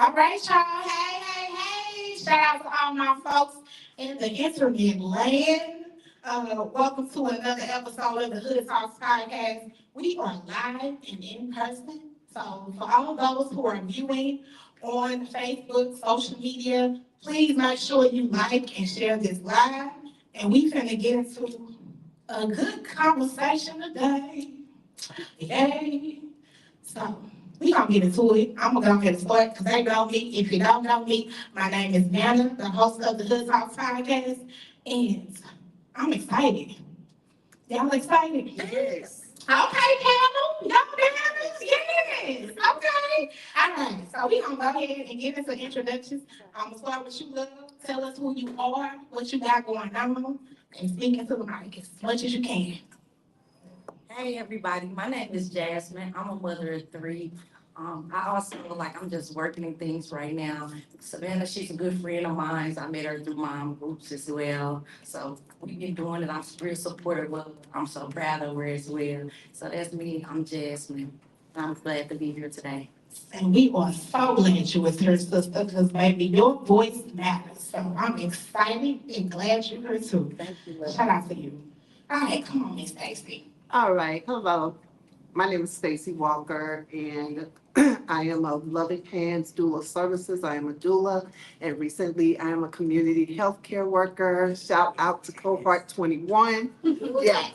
All right, y'all. Hey, hey, hey. Shout out to all my folks in the internet land. Welcome to another episode of the Hood Talks Podcast. We are live and in person. So for all those who are viewing on Facebook, social media, please make sure you like and share this live. And we finna get into a good conversation today. Yay. So we gonna get into it. I'm gonna go ahead and start because they know me. If you don't know me, my name is Vanna, the host of the Hood Talks Podcast, and I'm excited. Y'all excited? Yes. Okay, panel. Y'all panelists? Yes. Okay. All right. So we gonna go ahead and get into introductions. I'm gonna start with you, love. Tell us who you are, what you got going on, and speak into the mic as much as you can. Hey, everybody. My name is Jasmine. I'm a mother of three. I also, I'm just working in things right now. Savannah, she's a good friend of mine. I met her through mom groups as well. So we've been doing it. I'm real supportive of her. I'm so proud of her as well. So that's me. I'm Jasmine. I'm glad to be here today. And we are so glad you was here, sister, because baby, your voice matters. So I'm excited and glad you're here too. Thank you, love. Shout out to you. All right, come on, Miss Stacy. All right, hello. My name is Stacy Walker, and I am a Loving Hands Doula Services. I am a doula, and recently I am a community healthcare worker. Shout out to Cohort 21. Yes.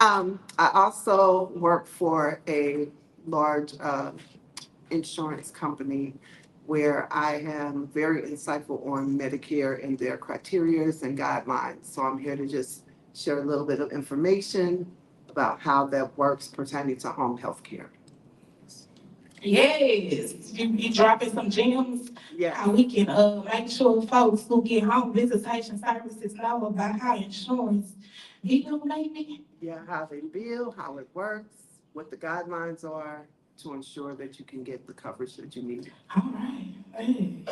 I also work for a large insurance company where I am very insightful on Medicare and their criterias and guidelines. So I'm here to just share a little bit of information about how that works pertaining to home health care. Yes, you dropping some gems. Yeah. How we can make sure folks who get home visitation services know about how insurance bill maybe. Yeah, how they bill, how it works, what the guidelines are to ensure that you can get the coverage that you need. All right. Hey,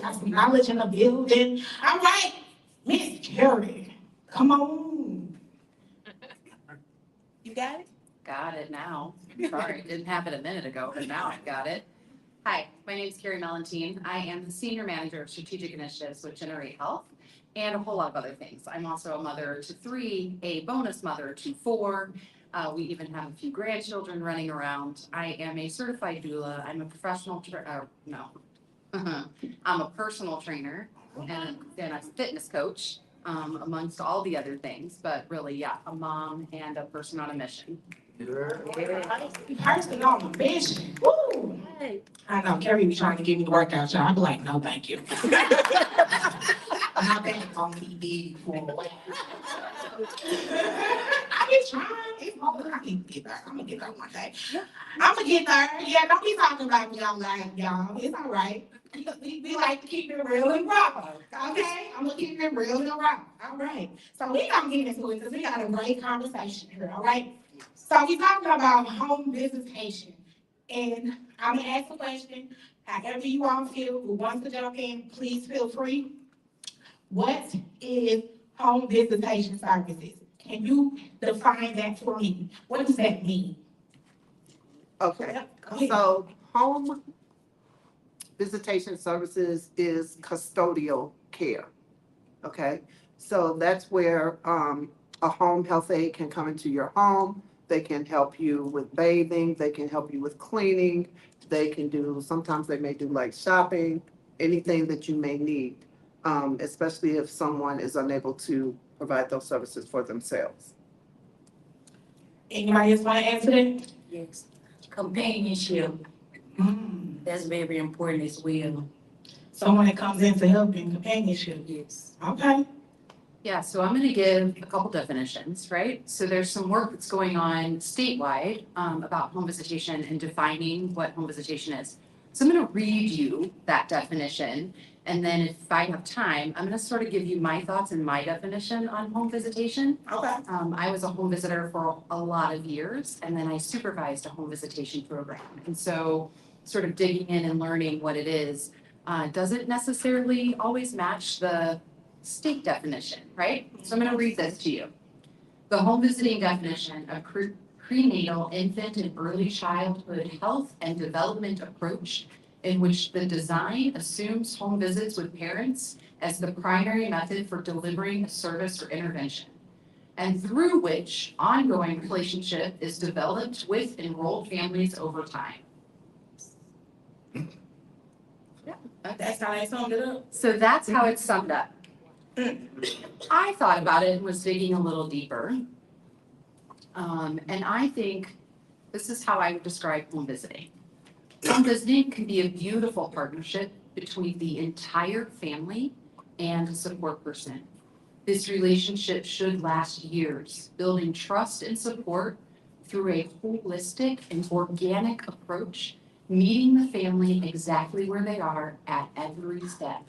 got some knowledge in the building. All right, Miss Carrie, come on. You got it? Got it now. Sorry, it didn't happen a minute ago, but now I've got it. Hi, my name is Carrie Mellentine. I am the Senior Manager of Strategic Initiatives with Generate Health and a whole lot of other things. I'm also a mother to three, a bonus mother to four. We even have a few grandchildren running around. I am a certified doula. I'm a professional, I'm a personal trainer and then a fitness coach, amongst all the other things, but really, yeah, a mom and a person on a mission. Person on a mission. Woo! I know Carrie be trying to give me the workout, y'all. I'm like, no, thank you. My back on TV for a while. I be trying. I can get there. I'm gonna get there one day. I'm gonna get there. Yeah, don't be talking about me on live, y'all. It's all right. We like to keep it real and raw. Okay? I'm gonna keep it real and raw. All right. So we gonna get into it because we got a great conversation here, all right? So we talking about home visitation. And I'm gonna ask a question. However you all feel, who wants to jump in, please feel free. What is home visitation services? Can you define that for me? What does that mean? Okay, Go ahead. so home visitation services is custodial care. Okay, so that's where a home health aide can come into your home. They can help you with bathing, they can help you with cleaning, they can do, sometimes they may do like shopping, anything that you may need, especially if someone is unable to provide those services for themselves. Anybody else want to answer that? Yes. Companionship. That's very important as well. Someone that comes in to help in companionship. Yes. Okay. Yeah, so I'm gonna give a couple definitions, right? So there's some work that's going on statewide about home visitation and defining what home visitation is. So I'm gonna read you that definition, and then if I have time, I'm gonna sort of give you my thoughts and my definition on home visitation. Okay. I was a home visitor for a lot of years, and then I supervised a home visitation program. And so sort of digging in and learning what it is doesn't necessarily always match the state definition, right? So I'm going to read this to you. The home visiting definition of prenatal, infant, and early childhood health and development approach in which the design assumes home visits with parents as the primary method for delivering a service or intervention, and through which ongoing relationship is developed with enrolled families over time. That's how they summed it up. So that's how it's summed up. I thought about it and was digging a little deeper. And I think this is how I would describe home visiting. Home visiting can be a beautiful partnership between the entire family and a support person. This relationship should last years, building trust and support through a holistic and organic approach, meeting the family exactly where they are at every step.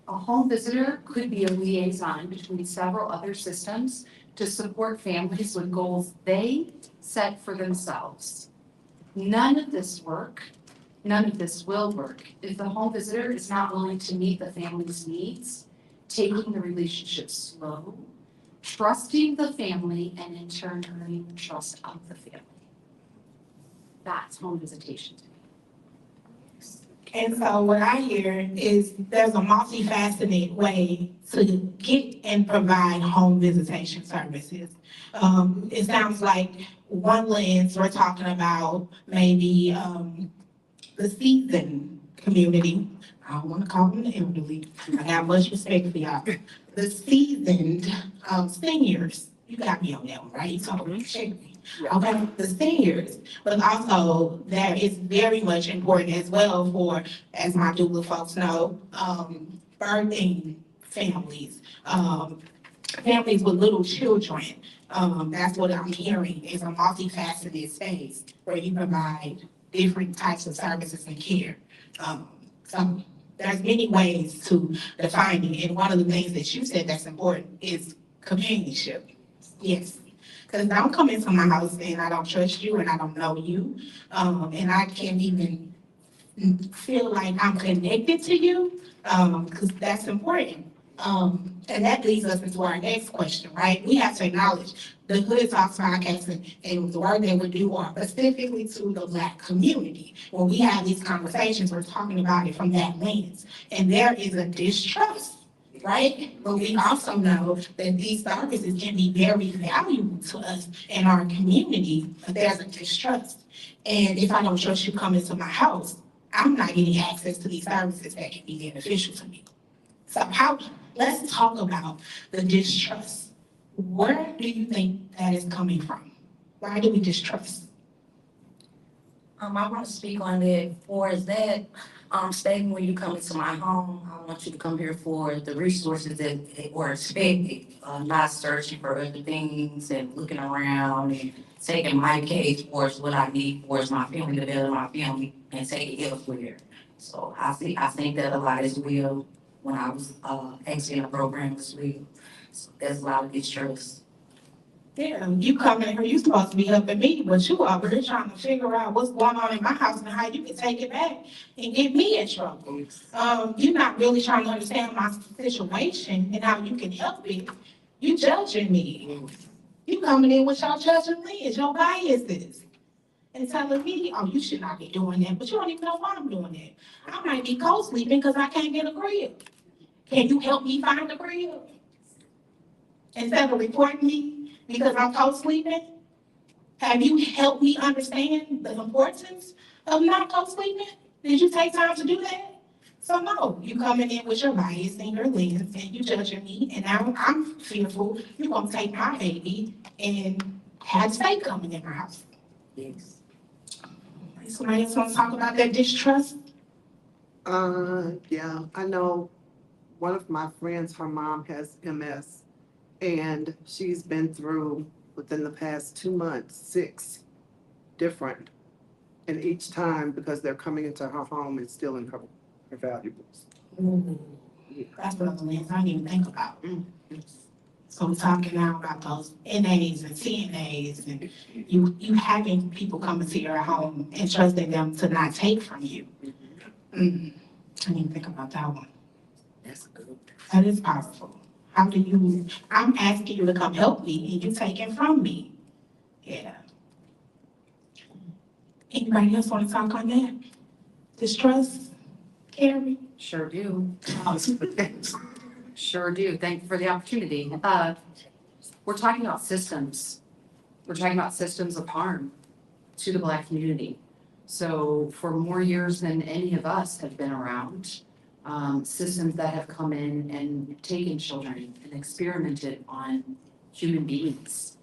A home visitor could be a liaison between several other systems to support families with goals they set for themselves. None of this will work if the home visitor is not willing to meet the family's needs, taking the relationship slow, trusting the family, and in turn earning the trust of the family. That's home visitation to me. And so what I hear is there's a multifaceted way to get and provide home visitation services. It sounds like one lens, we're talking about maybe the seasoned community. I don't want to call them the elderly. I got much respect for y'all. The seasoned seniors. You got me on that one, right? You totally check me. Okay, the seniors, but also that is very much important as well for, as my doula folks know, birthing families, families with little children. That's what I'm hearing is a multifaceted space where you provide different types of services and care. So there's many ways to define it, and one of the things that you said that's important is companionship. Yes. Because don't come into my house and I don't trust you and I don't know you, and I can't even feel like I'm connected to you, because that's important. And that leads us into our next question, right? We have to acknowledge the Hood Talks podcast and the work that we do are specifically to the Black community. When we have these conversations, we're talking about it from that lens. And there is a distrust, right? But we also know that these services can be very valuable to us in our community, but there's a distrust. And if I don't trust you coming to my house, I'm not getting access to these services that can be beneficial to me. So let's talk about the distrust. Where do you think that is coming from? Why do we distrust? I want to speak on that. For that, stating when you come into my home, I want you to come here for the resources that were expected, not searching for other things and looking around and taking my case towards what I need towards my family, to build my family, and take it elsewhere. So I think that a lot as well when I was actually in a program as well. So there's a lot of distrust. Yeah, you come in here, you supposed to be helping me, but you over here trying to figure out what's going on in my house and how you can take it back and get me in trouble. You're not really trying to understand my situation and how you can help it. You judging me. You coming in with your judging lens, your biases, and telling me, oh, you should not be doing that, but you don't even know why I'm doing that. I might be co-sleeping because I can't get a crib. Can you help me find a crib? Instead of reporting me because I'm co-sleeping, have you helped me understand the importance of not co-sleeping? Did you take time to do that? So no, you coming in with your bias and your lens and you judging me, and now I'm fearful you're gonna take my baby and have fake coming in my house. Yes. Somebody else want to talk about that distrust? Yeah, I know one of my friends, her mom has MS, and she's been through, within the past 2 months, 6 different. And each time, because they're coming into her home and stealing her valuables. Ooh, that's one of the things I didn't even think about. So we're talking now about those NAs and CNAs and you having people come into your home and trusting them to not take from you. Mm, I didn't even think about that one. That's good. That is possible. How do you, I'm asking you to come help me and you taking from me. Yeah. Anybody else want to talk on that? Distrust, Carrie? Sure do. Oh, Sure do. Thank you for the opportunity. We're talking about systems. We're talking about systems of harm to the Black community. So for more years than any of us have been around, systems that have come in and taken children and experimented on human beings.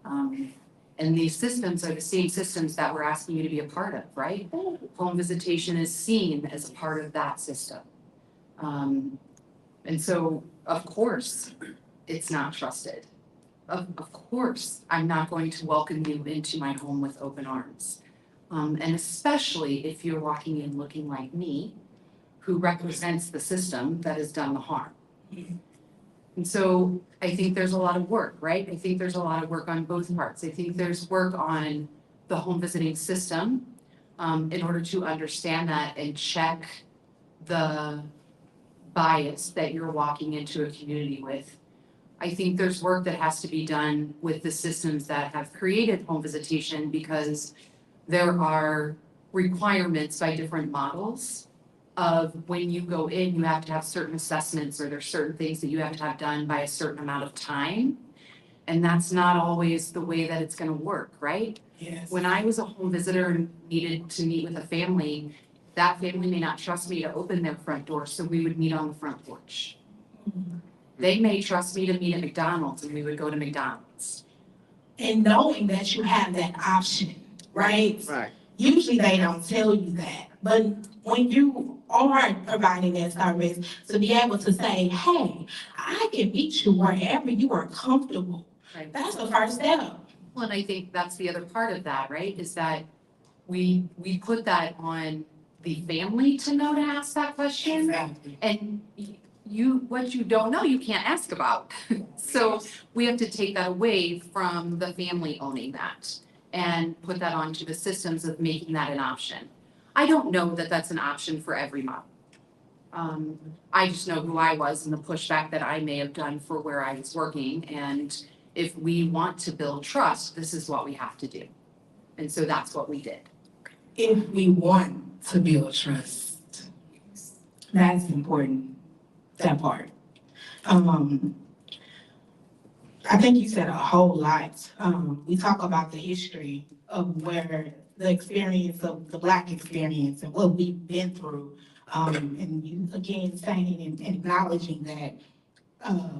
And these systems are the same systems that we're asking you to be a part of, right? Home visitation is seen as a part of that system. And so, of course, it's not trusted. Of course, I'm not going to welcome you into my home with open arms. And especially if you're walking in looking like me, who represents the system that has done the harm. And so I think there's a lot of work, right? I think there's a lot of work on both parts. I think there's work on the home visiting system in order to understand that and check the bias that you're walking into a community with. I think there's work that has to be done with the systems that have created home visitation because there are requirements by different models of when you go in, you have to have certain assessments or there's certain things that you have to have done by a certain amount of time. And that's not always the way that it's gonna work, right? yes. When I was a home visitor and needed to meet with a family, that family may not trust me to open their front door, so we would meet on the front porch. They may trust me to meet at McDonald's and we would go to McDonald's. And knowing that you have that option, right? Right. Usually they don't tell you that, but when you are providing that service, to be able to say, hey, I can meet you wherever you are comfortable. Right. That's the first step. Well, and I think that's the other part of that, right, is that we put that on the family to know to ask that question. Exactly. And what you don't know, you can't ask about. So we have to take that away from the family owning that and put that onto the systems of making that an option. I don't know that that's an option for every mom. I just know who I was and the pushback that I may have done for where I was working. And if we want to build trust, this is what we have to do. And so that's what we did. If we want to build trust, that's important, that part. I think you said a whole lot. We talk about the history of where the experience of the Black experience and what we've been through. And you again saying and acknowledging that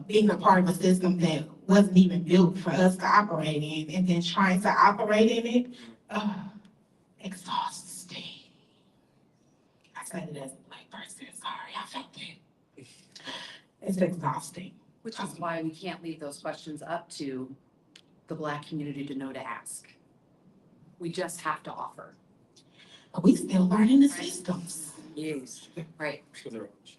being a part of a system that wasn't even built for us to operate in and then trying to operate in it, exhausting. I said it as a Black person, sorry, I felt it. It's exhausting. Which is why we can't leave those questions up to the Black community to know to ask. We just have to offer. But we still learning the systems. Yes. Right. Because they're always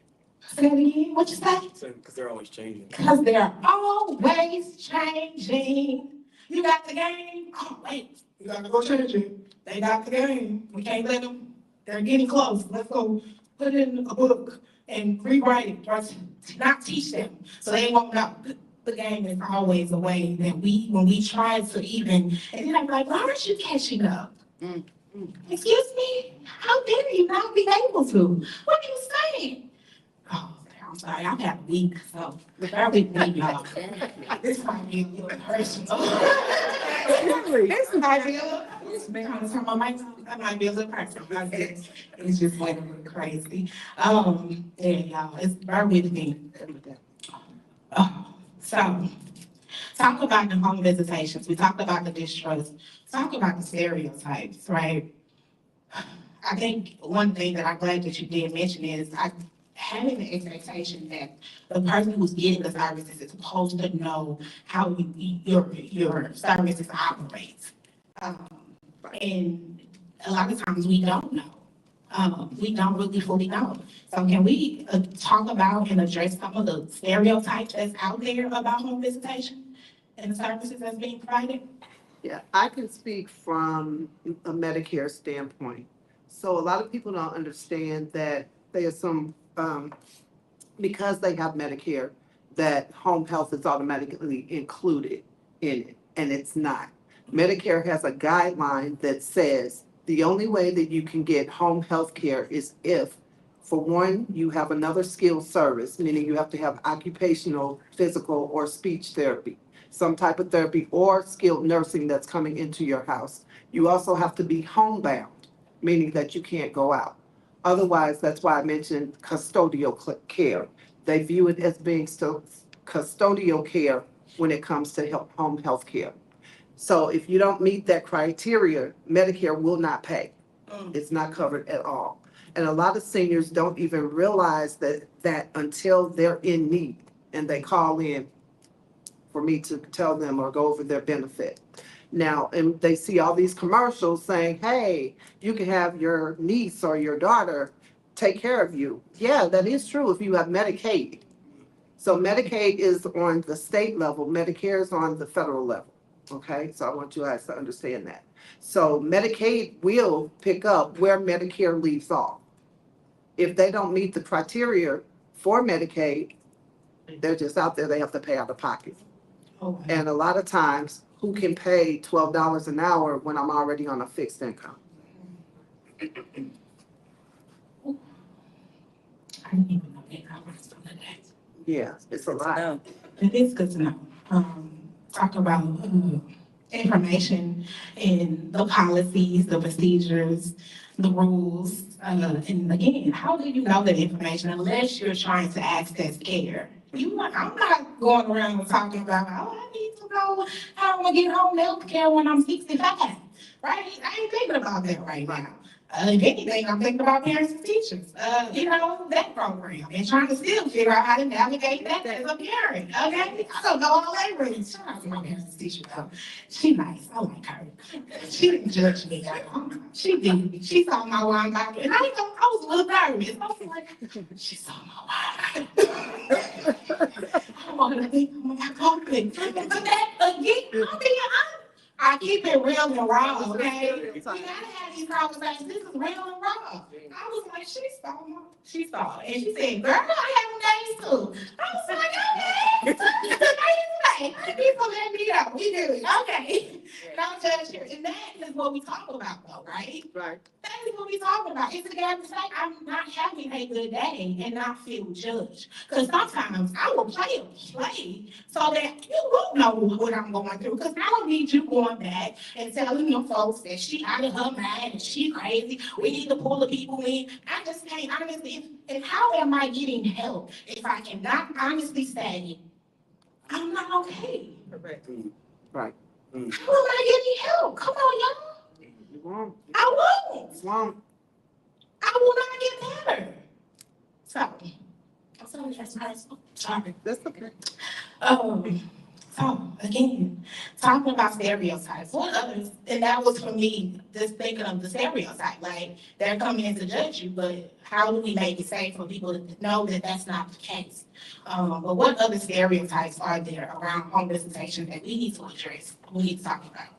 Say it again, what you say? because they're always changing. Because they're always changing. You got the game? Oh, wait, you got to go change it. They got the game. We can't let them, they're getting close. Let's go put it in a book and rewrite it, or not teach them. So they won't know. The game is always a way that when we try to even, and then I'm like, why aren't you catching up? Excuse me? How dare you not be able to? What are you saying? Oh, I'm sorry, I've had a week, so bear with me, y'all. This might be a little personal. This might be a little, that might be a little personal. It's just went a little crazy. Yeah, y'all, bear with me. So, talk about the home visitations. We talked about the distrust. Talk about the stereotypes, right? I think one thing that I'm glad that you did mention is having the expectation that the person who's getting the services is supposed to know how your services operate. Um, and a lot of times we don't know. We don't really fully know. So can we talk about and address some of the stereotypes that's out there about home visitation and the services that's being provided? Yeah, I can speak from a Medicare standpoint. So a lot of people don't understand that there's some, because they have Medicare, that home health is automatically included in it, and it's not. Medicare has a guideline that says the only way that you can get home health care is if, for one, you have another skilled service, meaning you have to have occupational, physical, or speech therapy, some type of therapy, or skilled nursing that's coming into your house. You also have to be homebound, meaning that you can't go out. Otherwise, that's why I mentioned custodial care. They view it as being still custodial care when it comes to home health care. So if you don't meet that criteria, Medicare will not pay. It's not covered at all. And a lot of seniors don't even realize that until they're in need and they call in for me to tell them or go over their benefit. Now, and they see all these commercials saying, hey, you can have your niece or your daughter take care of you. Yeah, that is true if you have Medicaid. So Medicaid is on the state level, Medicare is on the federal level. Okay, so I want you guys to understand that. So Medicaid will pick up where Medicare leaves off. If they don't meet the criteria for Medicaid, they're just out there, they have to pay out of pocket. Okay. And a lot of times, who can pay $12 an hour when I'm already on a fixed income? I didn't even know that. I was some of that. Yeah, it's a lot. It is good to know. Talk about information and the policies, the procedures, the rules. And again, how do you know that information unless you're trying to access care? I'm not going around talking about, oh, I need to know how I'm gonna get home health care when I'm 65, right? I ain't thinking about that right now. If anything, I'm thinking about parents and teachers, that program, and trying to still figure out how to navigate that as a parent, okay? I don't know all that really. Shout out to my parents and teachers, though. She nice, I like her. She didn't judge me, y'all. She did. She saw my wine bottle, and I was a little nervous. I was like, she saw my wine bottle. I want to think, I'm gonna go quick. And to that, again, I keep it real and raw, okay? We gotta have these conversations. This is real and raw. I was like, she saw. And she said, girl, I have days too. I was like, okay. People let me know. We do it. Okay. Don't judge her. And that is what we talk about though, right? Right. That is what we talk about. It's a guy to say, I'm not having a good day and not feel judged. Because sometimes I will play a play so that you won't know what I'm going through. Because I don't need you going back and telling your folks that she out of her mind and she crazy. We need to pull the people in. I just can't honestly. And how am I getting help if I cannot honestly say, I'm not okay? Right. How am I getting help? Come on, y'all. You won't. I won't. You won't. I will not get better. Sorry. I'm sorry, that's nice. Sorry. That's okay. So again, talking about stereotypes, what others, and that was for me, just thinking of the stereotype, like they're coming in to judge you, but how do we make it safe for people to know that that's not the case? But what other stereotypes are there around home visitation that we need to address, we need to talk about?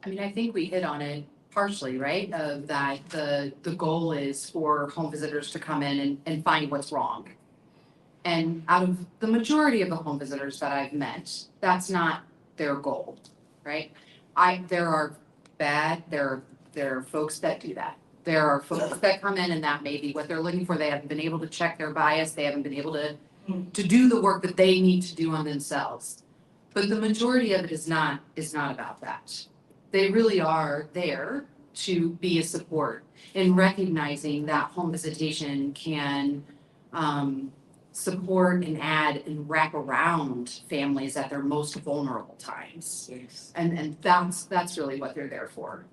I mean, I think we hit on it partially, right? Of that the goal is for home visitors to come in and find what's wrong. And out of the majority of the home visitors that I've met, that's not their goal, right? There are folks that do that. There are folks that come in and that may be what they're looking for. They haven't been able to check their bias. They haven't been able to do the work that they need to do on themselves. But the majority of it is not about that. They really are there to be a support in recognizing that home visitation can support and add and wrap around families at their most vulnerable times. And that's really what they're there for.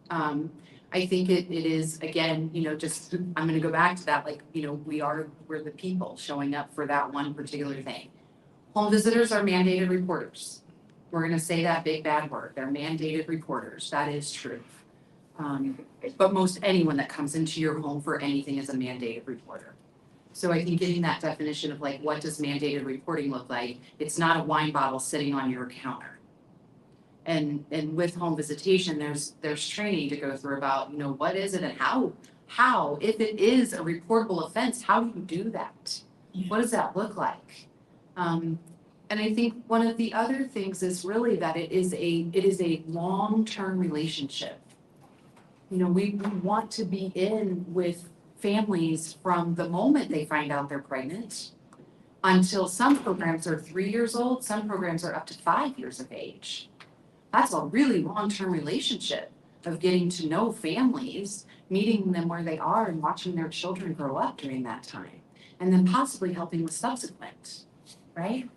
I think it is, again, just, I'm gonna go back to that, like, we're the people showing up for that one particular thing. Home visitors are mandated reporters. We're gonna say that big bad word. They're mandated reporters. That is true. But most anyone that comes into your home for anything is a mandated reporter. So I think getting that definition of like, what does mandated reporting look like? It's not a wine bottle sitting on your counter. And with home visitation, there's training to go through about, what is it and how, if it is a reportable offense, how do you do that? What does that look like? And I think one of the other things is really that it is a long-term relationship. We want to be in with families from the moment they find out they're pregnant until some programs are 3 years old, some programs are up to 5 years of age. That's a really long-term relationship of getting to know families, meeting them where they are and watching their children grow up during that time, and then possibly helping with subsequent, right?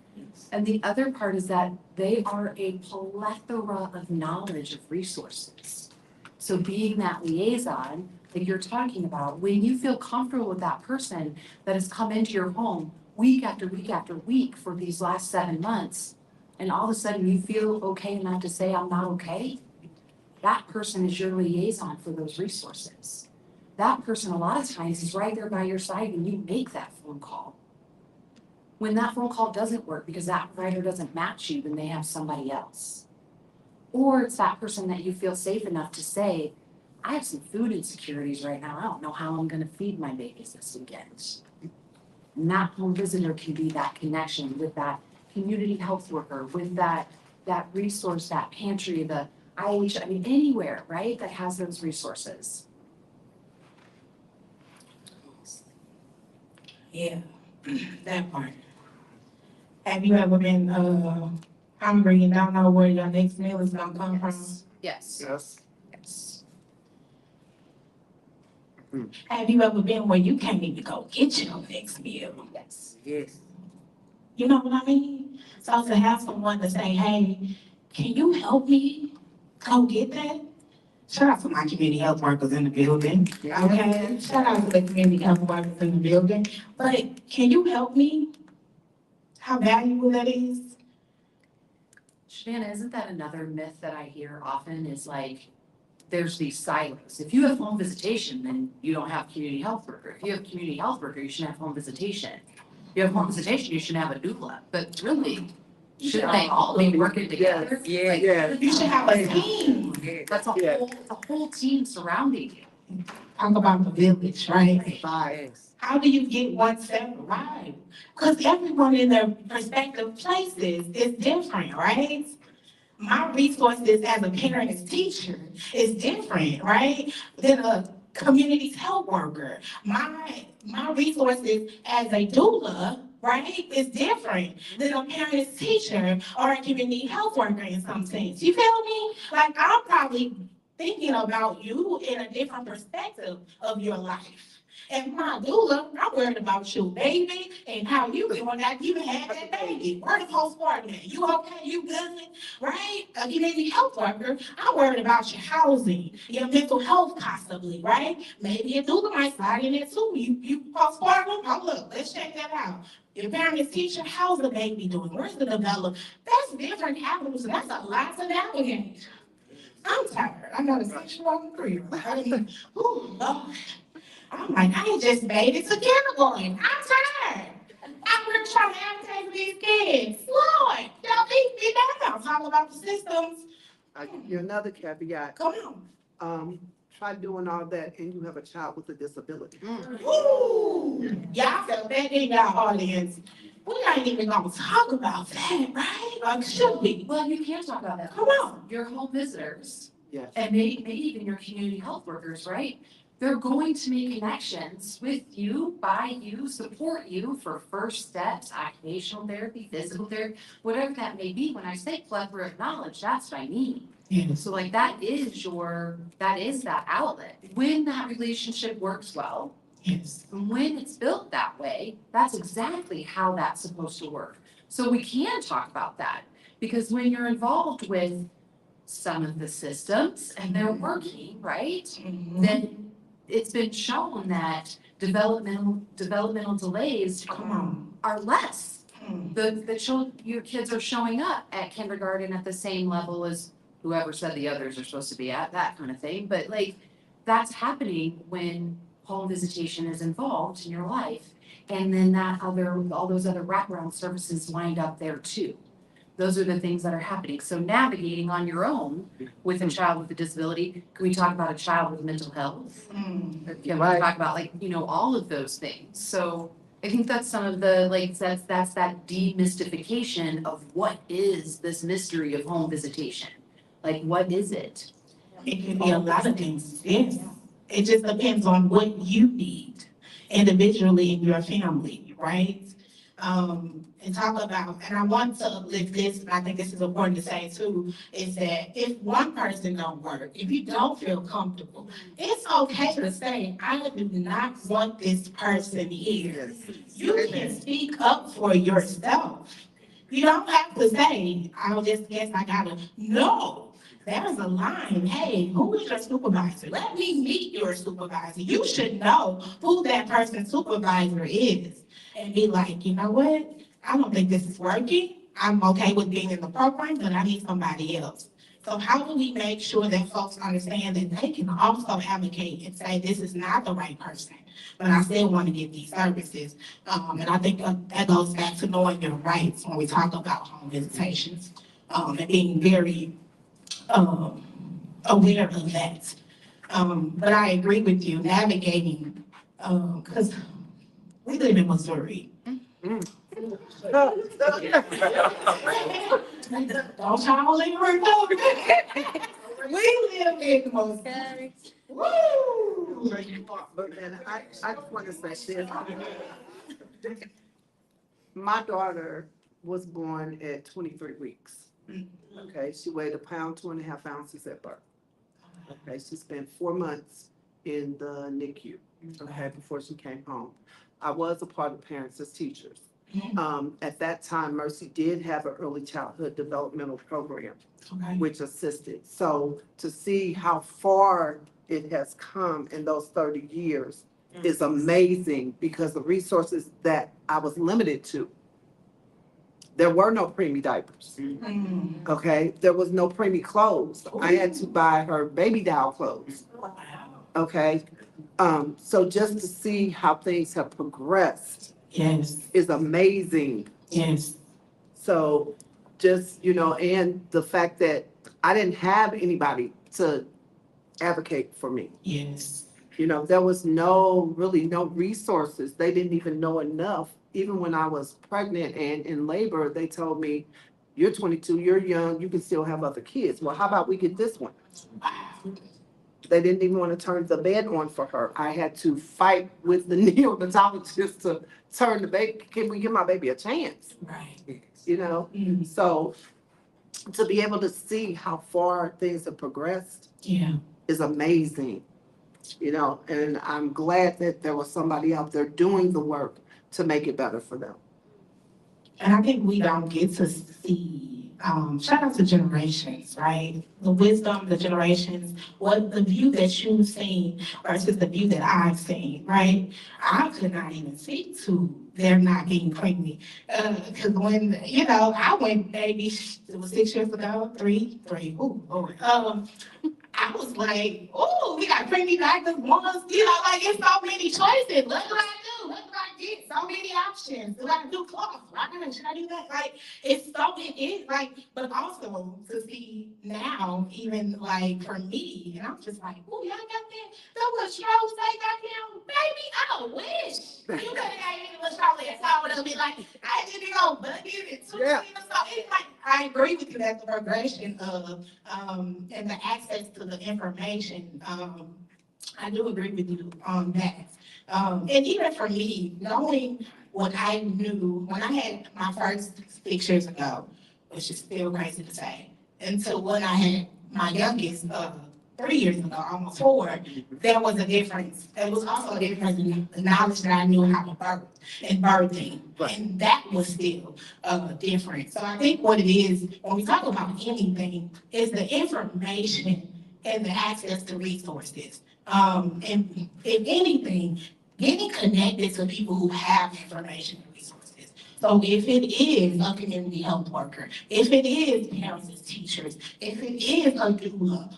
And the other part is that they are a plethora of knowledge of resources. So being that liaison that you're talking about, when you feel comfortable with that person that has come into your home week after week after week for these last 7 months, and all of a sudden you feel okay enough to say, I'm not okay, that person is your liaison for those resources. That person a lot of times is right there by your side when you make that phone call. When that phone call doesn't work because that provider doesn't match you, then they have somebody else. Or it's that person that you feel safe enough to say, I have some food insecurities right now. I don't know how I'm gonna feed my babies this weekend. And that home visitor can be that connection with that community health worker, with that resource, that pantry, the IH, anywhere, right, that has those resources. Yeah, that part. Have you ever been hungry and don't know where your next meal is gonna come from? Yes. Yes. Yes. Have you ever been where you can't even go get your next meal? Yes. Yes. You know what I mean? So to have someone to say, hey, can you help me go get that? Shout out to my community health workers in the building, okay? Shout out to the community health workers in the building. But can you help me? How valuable that is? Shanna, isn't that another myth that I hear often is like, there's these silos. If you have home visitation, then you don't have community health worker. If you have community health worker, you should have home visitation. If you have home visitation, you should have a doula. But really, should they all be working together? Yeah, Like, yeah. You should have a team. That's a whole team surrounding you. Talk about the village, right? Five. How do you get one step right? Because everyone in their respective places is different, right? My resources as a parent as teacher is different, right? Than a community health worker. My resources as a doula, right, is different than a parent as teacher or a community health worker in some sense. You feel me? Like I'm probably thinking about you in a different perspective of your life. And my doula, I'm worried about you, baby, and how you doing after you had that baby. Where the postpartum at? You okay? You good? Right? A community health worker, I'm worried about your housing, your mental health possibly, right? Maybe a doula might slide in there too. You postpartum? Oh, look, let's check that out. Your parent is teacher, how's the baby doing? Where's the development? That's different avenues, and that's a lot to navigate. I'm tired. I got a sexual career. Ooh, Lord. I'm like, I ain't just made it to kindergarten. I'm tired. I'm really trying to advocate for these kids. Lord, y'all beat me down. Talk about the systems. I'll give you another caveat. Come on. Try doing all that and you have a child with a disability. Ooh, y'all felt that in y'all audience. We ain't even gonna talk about that, right? Like, should we? Well, you can talk about that. Come on. Your home visitors Yes. and maybe even your community health workers, right? They're going to make connections with you, by you, support you for first steps, occupational therapy, physical therapy, whatever that may be. When I say plethora of knowledge, that's what I mean. Yes. So like that is that outlet. When that relationship works well, Yes. and when it's built that way, that's exactly how that's supposed to work. So we can talk about that because when you're involved with some of the systems and they're working, right? Mhm. Then it's been shown that developmental delays Come on. are less. Mm. Your kids are showing up at kindergarten at the same level as whoever said the others are supposed to be at, that kind of thing. But like, that's happening when home visitation is involved in your life. And then all those other wraparound services wind up there too. Those are the things that are happening. So navigating on your own with a child with a disability, can we talk about a child with mental health? Mm. Can we talk about all of those things? So I think that's some of the, that's that demystification of what is this mystery of home visitation? Like, what is it? It can be a lot of things, yes. It just depends on what you need individually in your family, right? And talk about, and I want to uplift this, and I think this is important to say too, is that if one person don't work, if you don't feel comfortable, it's okay to say, I do not want this person here. You can speak up for yourself. You don't have to say, I'll just guess I gotta, no. There's a line. Hey, who is your supervisor? Let me meet your supervisor. You should know who that person's supervisor is. And be like, you know what? I don't think this is working. I'm okay with being in the program, but I need somebody else. So how do we make sure that folks understand that they can also advocate and say, this is not the right person, but I still want to get these services? And I think that goes back to knowing your rights when we talk about home visitations, and being very aware of that. But I agree with you, navigating, because we live in Missouri. Don't y'all ever know? We live in Missouri. Woo! And I just want to say this. My daughter was born at 23 weeks. Okay, she weighed 1.5 pounds at birth. Okay, she spent 4 months in the NICU, okay, before she came home. I was a part of Parents as Teachers. At that time, Mercy did have an early childhood developmental program, Okay. which assisted. So to see how far it has come in those 30 years is amazing, because the resources that I was limited to, there were no preemie diapers. Mm. Okay, there was no preemie clothes. I had to buy her baby doll clothes. Wow. Okay, so just to see how things have progressed Yes, is amazing. yes, So just, and the fact that I didn't have anybody to advocate for me. yes. There was really no resources. They didn't even know enough. Even when I was pregnant and in labor, they told me, you're 22, you're young, you can still have other kids. Well, how about we get this one? Wow. They didn't even want to turn the bed on for her. I had to fight with the neonatologist to turn the baby. Can we give my baby a chance? Right. Mm. So to be able to see how far things have progressed, Yeah. is amazing. And I'm glad that there was somebody out there doing the work to make it better for them. And I think we don't get to see, shout out to generations, right? The wisdom, the generations, what the view that you've seen versus the view that I've seen, right? I could not even speak to there not being pregnant. Because when, I went maybe, it was 6 years ago, three, ooh, Lord. I was like, oh, we got pregnant diapers, ones, it's so many choices. What do I do? What do I get? So many options. Do I do cloth? Right? Should I do that? But also to see now, even for me, and I'm just like, oh, y'all got that? That was Charles say goddamn, baby, I wish. You could have got me with Charlie and I would have been like, I didn't go bucket it too. Yeah. So it's like, I agree with you that the progression of and the access to the information, I do agree with you on that. And even for me, knowing what I knew when I had my first 6 years ago, which is still crazy to say, until when I had my youngest, 3 years ago, almost 4, there was a difference. There was also a difference in the knowledge that I knew how to birth and birthing. Right. And that was still different. So I think what it is, when we talk about anything, is the information and the access to resources. And if anything, getting connected to people who have information and resources. So if it is a community health worker, if it is parents and teachers, if it is a doula,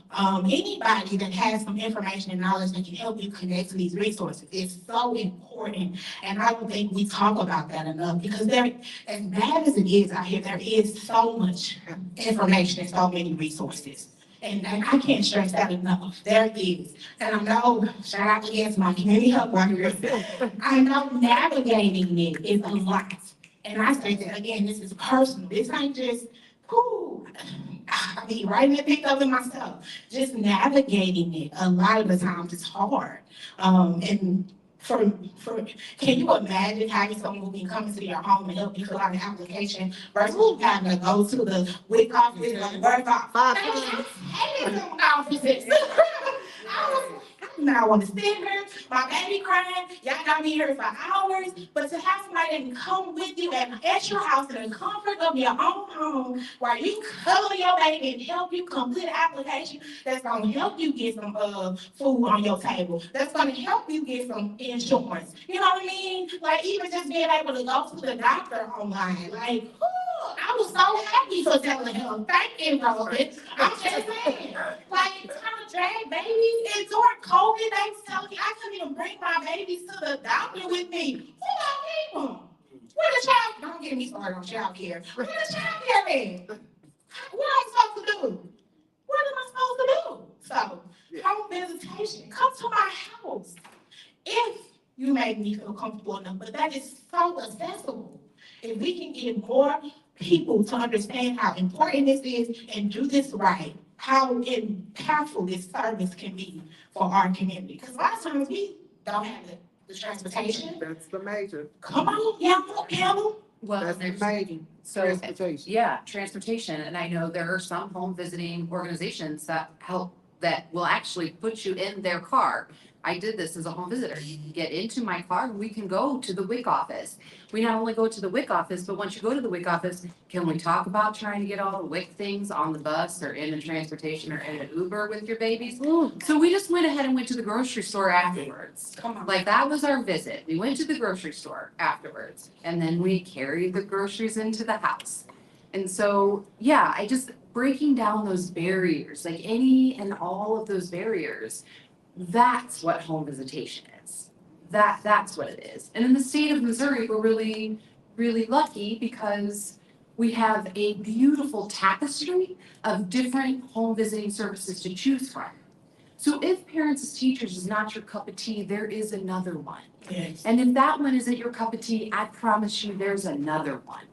anybody that has some information and knowledge that can help you connect to these resources is so important. And I don't think we talk about that enough because there, as bad as it is out here, there is so much information and so many resources. And I can't stress that enough. There is. And I know, shout out again to my community health workers, I know navigating it is a lot. And I say that again, this is personal. This ain't just, whoo, I be right in the thick of it myself. Just navigating it a lot of the times is hard. And for can you imagine having someone who can come into your home and help you fill out an application versus you having to go to the WIC office or the work office? I hated them offices. I want to sit here, my baby crying, y'all got me here for hours, but to have somebody that can come with you at your house in the comfort of your own home, while you cuddle your baby and help you complete an application that's gonna help you get some food on your table, that's gonna help you get some insurance. You know what I mean? Like even just being able to go to the doctor online, like, whew, I was so happy for telehealth. Thank you, Robert. I'm just saying, like, trying to drag babies, and during COVID, they was telling me I couldn't even bring my babies to the doctor with me. Who gonna keep them? Where the child? Don't get me started on child care. Where the child care at? What am I supposed to do? What am I supposed to do? So, home visitation. Come to my house if you make me feel comfortable enough. But that is so accessible. If we can get more people to understand how important this is and do this right, how impactful this service can be for our community. Because a lot of times we don't have the transportation. That's the major. Come on, Pamela. Well, That's the there's, major. so, Transportation. yeah, transportation, and I know there are some home visiting organizations that help, that will actually put you in their car. I did this as a home visitor. You can get into my car and we can go to the WIC office. We not only go to the WIC office, but once you go to the WIC office, can we talk about trying to get all the WIC things on the bus or in the transportation or in an Uber with your babies? So we just went ahead and went to the grocery store afterwards. Come on. Like that was our visit. We went to the grocery store afterwards and then we carried the groceries into the house. And so, yeah, I just breaking down those barriers, like any and all of those barriers. That's what home visitation is. That's what it is. And in the state of Missouri, we're really, really lucky because we have a beautiful tapestry of different home visiting services to choose from. So if parents as teachers is not your cup of tea, there is another one. Yes. And if that one isn't your cup of tea, I promise you there's another one.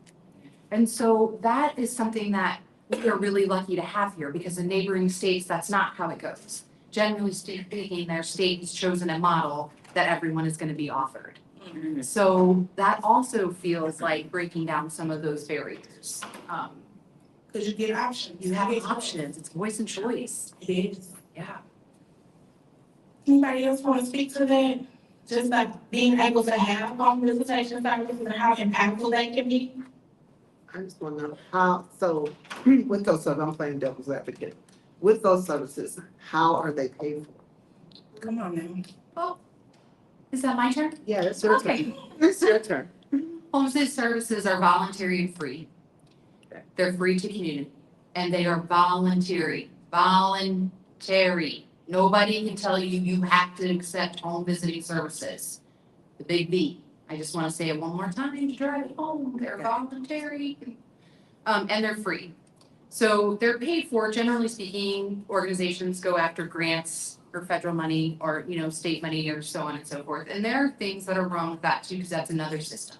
And so that is something that we are really lucky to have here because in neighboring states, that's not how it goes. Generally speaking, their state has chosen a model that everyone is going to be offered. So that also feels like breaking down some of those barriers. Because you get options. You have options. It's voice and choice. It is. Yeah. Anybody else want to speak to that? Just like being able to have home visitation services and how impactful they can be? I just want to know how, so with those, I'm playing devil's advocate. With those services, how are they paid for? Come on now. Oh, is that my turn? Yeah, it's your Okay. turn. It's your turn. Homestead services are voluntary and free. They're free to community and they are voluntary. Nobody can tell you you have to accept home visiting services. The big V. I just want to say it one more time to drive it home. They're voluntary and they're free. So they're paid for, generally speaking, organizations go after grants or federal money or, state money or so on and so forth. And there are things that are wrong with that too, because that's another system.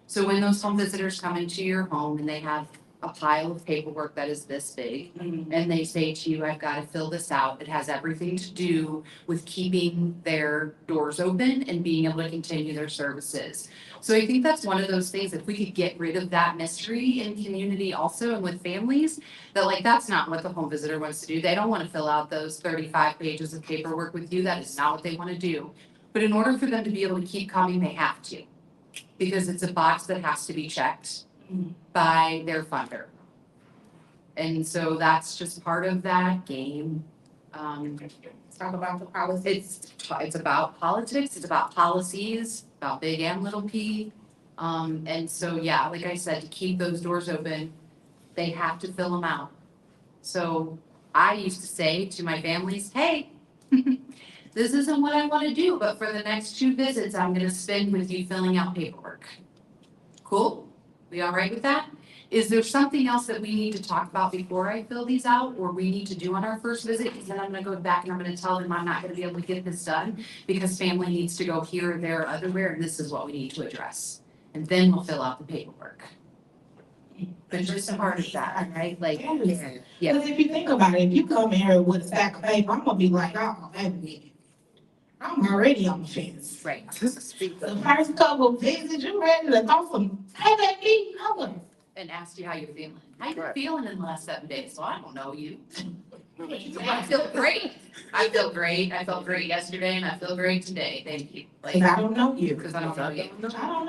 So when those home visitors come into your home and they have a pile of paperwork that is this big, and they say to you, I've got to fill this out. It has everything to do with keeping their doors open and being able to continue their services. So I think that's one of those things, if we could get rid of that mystery in community also and with families, that like, that's not what the home visitor wants to do. They don't want to fill out those 35 pages of paperwork with you. That is not what they want to do. But in order for them to be able to keep coming, they have to, because it's a box that has to be checked by their funder. And so that's just part of that game. Let's talk about the policy. It's about politics, it's about policies, about big and little p. And so, yeah, like I said, to keep those doors open, they have to fill them out. So I used to say to my families, hey, this isn't what I want to do, but for the next 2 visits, I'm gonna spend with you filling out paperwork. Cool? We all right with that? Is there something else that we need to talk about before I fill these out, or we need to do on our first visit? Because then I'm gonna go back and I'm gonna tell them I'm not gonna be able to get this done because family needs to go here, there, otherwhere, and this is what we need to address. And then we'll fill out the paperwork. But just part of that, right? Like, Yes. yeah. Because if you think about it, if you come here with a stack of paper, I'm gonna be like, oh, wait a minute. I'm already on the fence. Right. The first couple of visits, you ready to throw some paper at me? Hold on. And asked you how you're feeling. How you feeling in the last 7 days? So I don't know you. I feel great. I feel great. I felt great yesterday and I feel great today. Thank you. Because I don't know you. Because I don't know you. I don't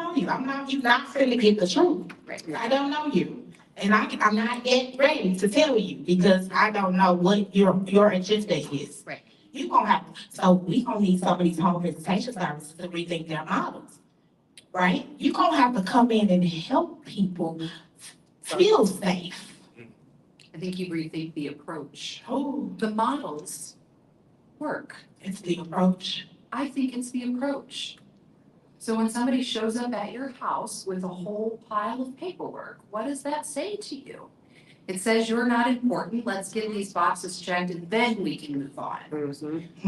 know you. You're not finna get the truth. Right. I don't know you. And I'm not yet ready to tell you because I don't know what your agenda is. Right. You gonna have, so we gonna need some of these home visitation services to rethink their models, right? You gonna have to come in and help people feel safe. I think you rethink the approach. Oh, The models work. it's the approach. I think it's the approach. So when somebody shows up at your house with a whole pile of paperwork, what does that say to you? It says you're not important, let's get these boxes checked and then we can move on.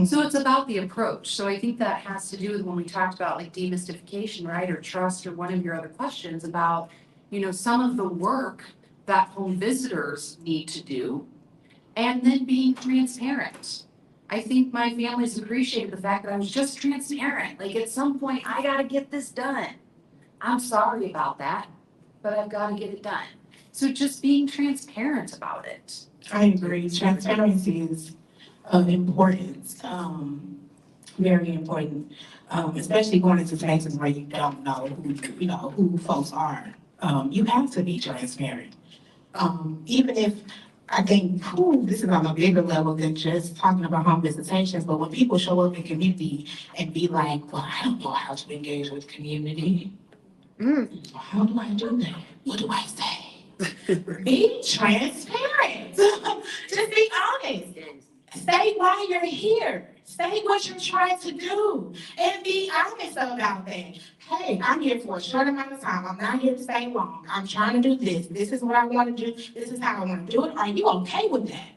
So it's about the approach. So I think that has to do with when we talked about like demystification, right? Or trust, or one of your other questions about, some of the work that home visitors need to do, and then being transparent. I think my family's appreciated the fact that I was just transparent. Like at some point, I gotta get this done. I'm sorry about that, but I've gotta get it done. So just being transparent about it. I agree. Transparency is of importance, very important, especially going into spaces where you don't know who folks are. You have to be transparent. Even if I think, this is on a bigger level than just talking about home visitations, but when people show up in community and be like, well, I don't know how to engage with community. How do I do that? What do I say? Be transparent. Just be honest. Say why you're here. Say what you're trying to do. And be honest about that. Hey, I'm here for a short amount of time. I'm not here to stay long. I'm trying to do this. This is what I want to do. This is how I want to do it. Are you okay with that?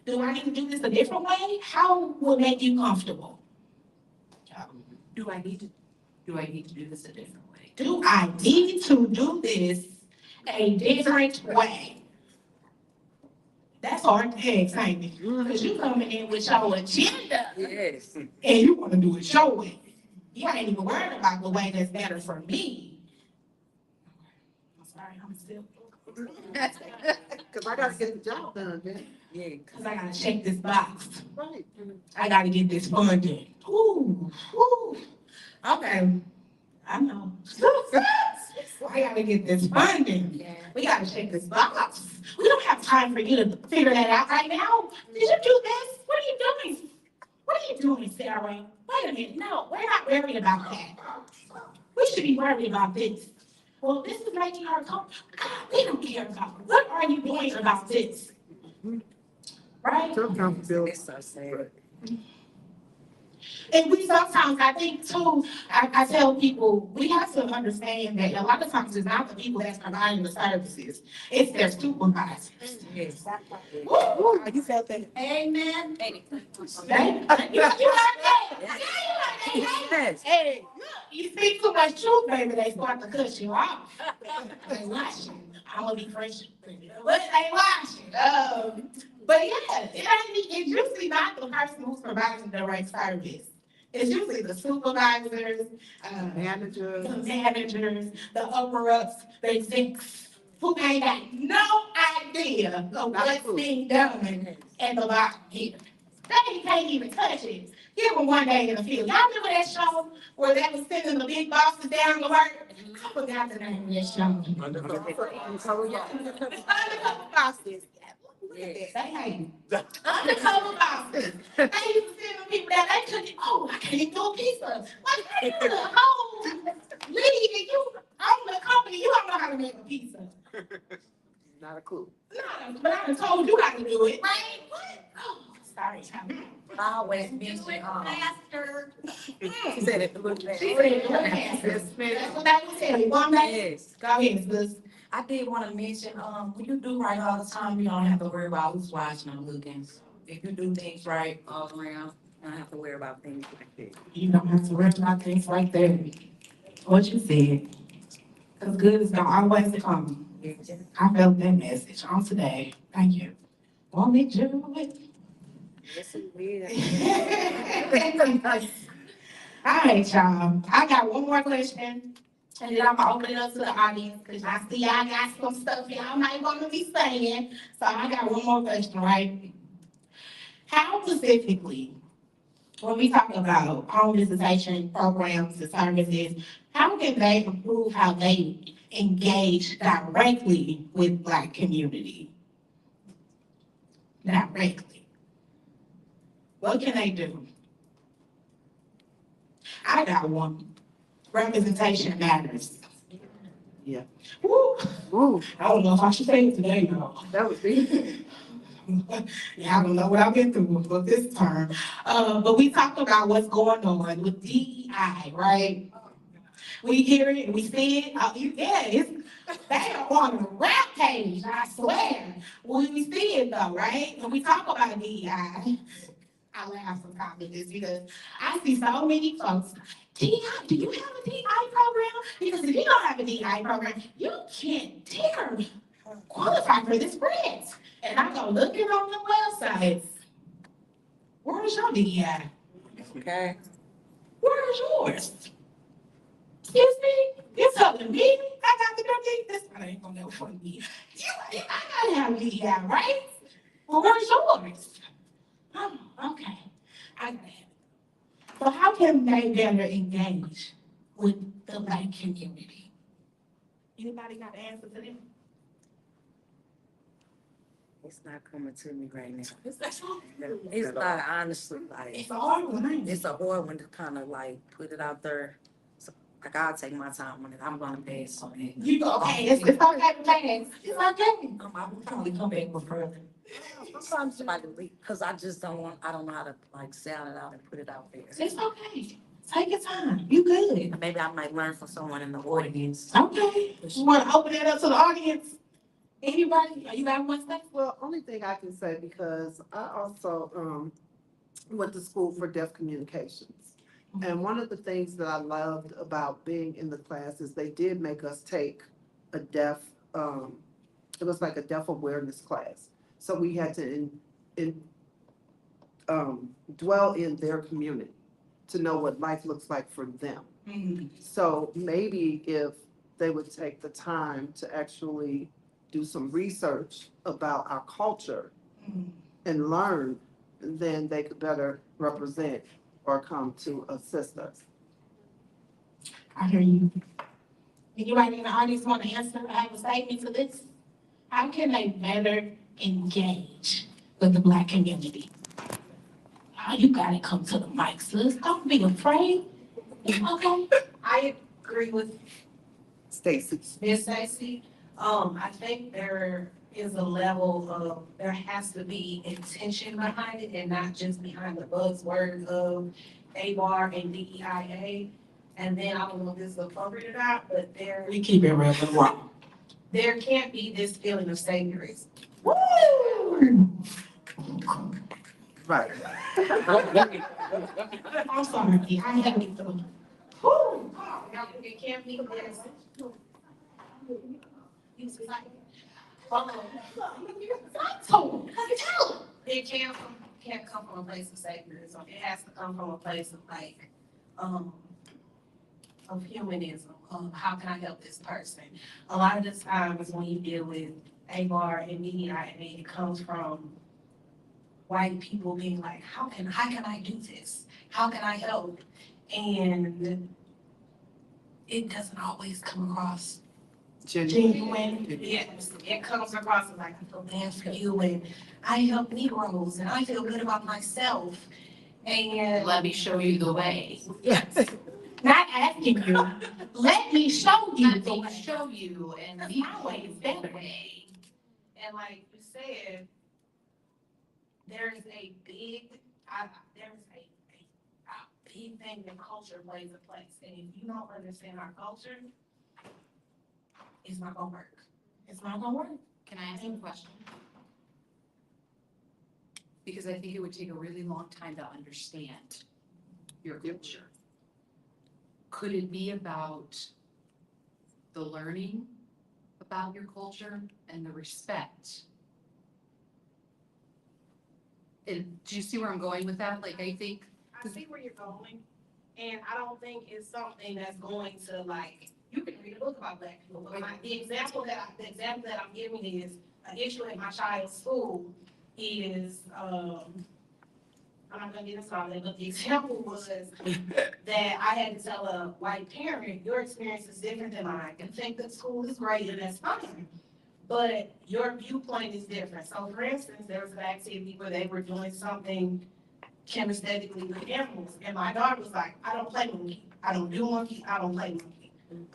Do I need to do this a different way? How will make you comfortable? Do I need to do this a different way? Do I need to do this a different way? That's hard to ask, ain't it? Because you coming in with your agenda. Yes. And you want to do it your way. You ain't even worried about the way that's better for me. I'm sorry, I'm still. Cause I gotta get the job done, man. Yeah. Because I gotta check this box. Right. I gotta get this funding. Ooh. Okay. I know. I gotta get this funding. Yeah. We gotta check this box. We don't have time for you to figure that out right now. Did you do this? What are you doing? What are you doing, Sarah? Wait a minute. No, we're not worried about that. We should be worried about this. Well, this is making her comfortable. We don't care about it. What are you doing about this? Right? Sometimes feel It's so sad. And we sometimes, I think too, I tell people, we have to understand that a lot of times it's not the people that's providing the services, it's their supervisors. Yes. Woo! You felt that? Amen. You heard that? Yes. Hey, you speak too much truth, baby, they start to cut you off. They watch you. I'm gonna be fresh. What they watching? But yeah, it's usually not the person who's providing the direct service. It's usually the supervisors, Managers. the managers, the upper ups, the execs, who ain't got no idea of what's being done at the bottom here. They can't even touch it. Give them one day in the field. Y'all remember that show where they was sending the big bosses down to work? I forgot the name of that show. Undercover bosses. Look at that. They hate undercover bosses. They used to send them people that they couldn't, I can't do a pizza. Like, you the whole league and you own the company, you don't know how to make a pizza. Not a clue. But I done told you how to do it, right? What? Oh, sorry, Tommy. I always mention, Faster. she said it looked bad. She said it faster. That's what I was telling you. One day, Yes. go ahead, sis. I did want to mention, when you do right all the time, you don't have to worry about who's watching or looking. If you do things right all around, you don't have to worry about things like that. You don't have to worry about things like that. What you said. Because good is gonna always come. I felt that message on today. Thank you. Want me to do it? Yes, it will. All right, y'all. I got one more question. And then I'm gonna open it up to the audience because I see y'all got some stuff y'all might want to be saying. So I got one more question, right? How specifically, when we talk about home visitation programs and services, how can they improve how they engage directly with Black community? Directly. What can they do? I got one. Representation matters. Yeah. Woo. Ooh, I don't know if I should say it today, though. that would be. Yeah, I don't know what I've been through with this term. But we talk about what's going on with DEI, right? We hear it, we see it. They are on a rampage, I swear. We see it though, right? When we talk about DEI, I laugh sometimes at this because I see so many folks. DEI, do you have a DEI program? Because if you don't have a DEI program, you can't dare qualify for this grant. And I go looking on the websites. Where's your DEI? Okay. Where's yours? Excuse me? You telling me I got to go get this? I ain't gonna know for me. I gotta have a DEI, right? Well, where's yours? Oh, okay. I got it. So how can they better engage with the Black community? Anybody got an answer to that? It's not coming to me right now. It's Not honestly like, a hard one, ain't it? it's a hard one to kind of like put it out there. So, like I'll take my time on it. I'm gonna pass on it. You go, okay, it's okay to pass. It's okay. I will probably come back with further. Sometimes somebody leak, cause I just don't want, I don't know how to like sound it out and put it out there. It's okay. Take your time. You good. Maybe I might learn from someone in the audience. Okay. You wanna open it up to the audience? Anybody? You got one thing? Well, only thing I can say, because I also went to school for deaf communications. And one of the things that I loved about being in the class is they did make us take a deaf, it was like a deaf awareness class. So we had to dwell in their community to know what life looks like for them. So maybe if they would take the time to actually do some research about our culture and learn, then they could better represent or come to assist us. I hear you. Anybody in the audience want to answer? I have a statement to this. How can they better engage with the Black community? Oh, you gotta come to the mic, sis. Don't be afraid. Okay. I agree with Stacy. Ms. Stacy. I think there is a level of, there has to be intention behind it and not just behind the buzzword of AWAR and DEIA. And then I don't know if this is appropriate or not, but We keep it real and raw. there can't be this feeling of saviorism. Woo! Right. I'm sorry, I had me through. Woo! It can't be this. It can't come from a place of secularism. It has to come from a place of like, of humanism, of how can I help this person? A lot of the times when you deal with ABAR and DEI, it comes from white people being like, how can I do this? How can I help? And it doesn't always come across genuine. Yes, it comes across as like, I feel bad for you, and I help Negroes, and I feel good about myself. And Let me show you the way. yes, not asking you, let me show you Let the me way. show you, and My way is better. And like you said, there's a big, a big thing that culture plays a place. And if you don't understand our culture, it's not gonna work. It's not gonna work. Can I ask you a question? Because I think it would take a really long time to understand your culture. Could it be about the learning about your culture and the respect? And do you see where I'm going with that? Like, I think. I see where you're going, and I don't think it's something that's going to like, you can read a book about Black people, but the example that I'm giving is an issue at my child's school is, I'm not gonna get into all that, but the example was that I had to tell a white parent, your experience is different than mine. You think that school is great and that's fine, but your viewpoint is different. So for instance, there was an activity where they were doing something kinesthetically with animals, and my daughter was like, I don't play monkey, I don't do monkey, I don't play monkey.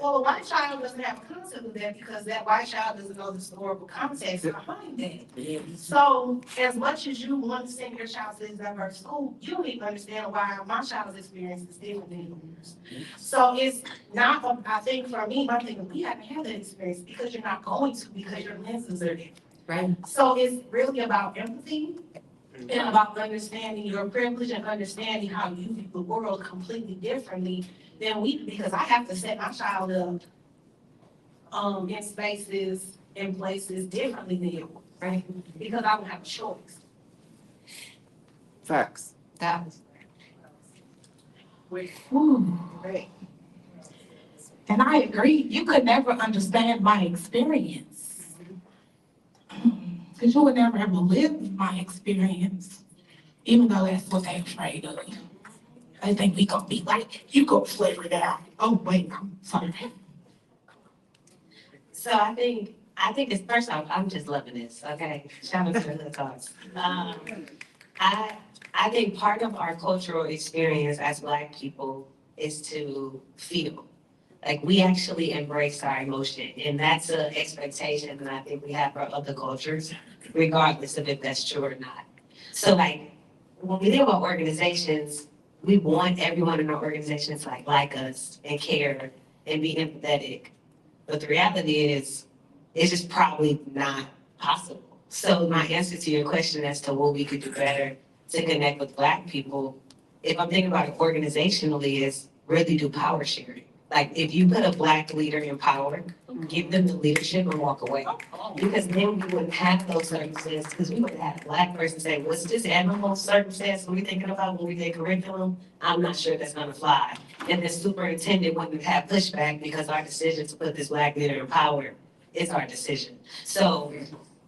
Well, a white child doesn't have a concept of that because that white child doesn't know the historical context behind that. So as much as you want to send your child to this diverse school, you need to understand why my child's experience is different than yours. So it's not, I think for me, my thing, we haven't had that experience because you're not going to, because your lenses are different. Right. So it's really about empathy and about understanding your privilege and understanding how you view the world completely differently than we do, because I have to set my child up in spaces and places differently than you, right? Because I don't have a choice. Facts. That was. Right. And I agree, you could never understand my experience. Because you would never ever live my experience, even though that's what they're afraid of. I think we gonna be like, you go flavor it out. Oh, wait, I'm sorry. So I think it's first off, I'm just loving this, okay? Shout out to the Hood Talks. I think part of our cultural experience as Black people is to feel. Like we actually embrace our emotion, and that's an expectation that I think we have for other cultures, regardless of if that's true or not. So like, when we think about organizations, we want everyone in our organizations to like us and care and be empathetic. But the reality is, it's just probably not possible. So my answer to your question as to what we could do better to connect with Black people, if I'm thinking about it organizationally, is really do power sharing. Like if you put a Black leader in power, give them the leadership and walk away. Because then we wouldn't have those circumstances, because we would have a Black person say, what's this admirable circumstance we're thinking about when we think curriculum? I'm not sure that's gonna fly. And the superintendent wouldn't have pushback because our decision to put this Black leader in power is our decision. So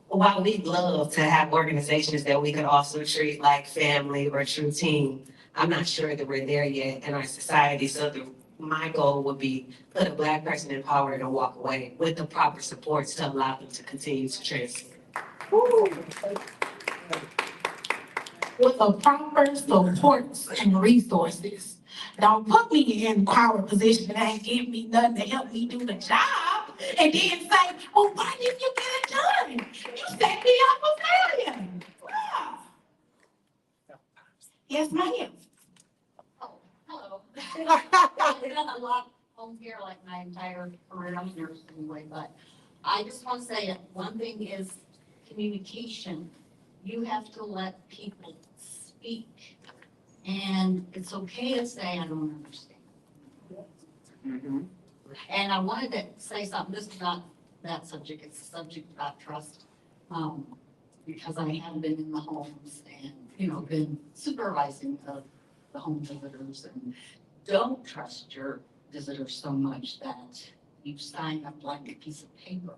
while we'd love to have organizations that we could also treat like family or true team, I'm not sure that we're there yet in our society. So my goal would be put a Black person in power and walk away with the proper supports to allow them to continue to transform. With the proper supports and resources. Don't put me in power position and ain't give me nothing to help me do the job. And then say, well, why didn't you get it done? You set me up for failure. Yeah. Yes, ma'am. Oh, hello. I've done a lot home care like my entire career. I'm a nurse anyway, but I just want to say that one thing is communication. You have to let people speak. And it's okay to say, I don't understand. And I wanted to say something, this is not that subject, it's a subject about trust. Because I have been in the homes and, been supervising the home visitors and don't trust your visitors so much that you sign a blanket piece of paper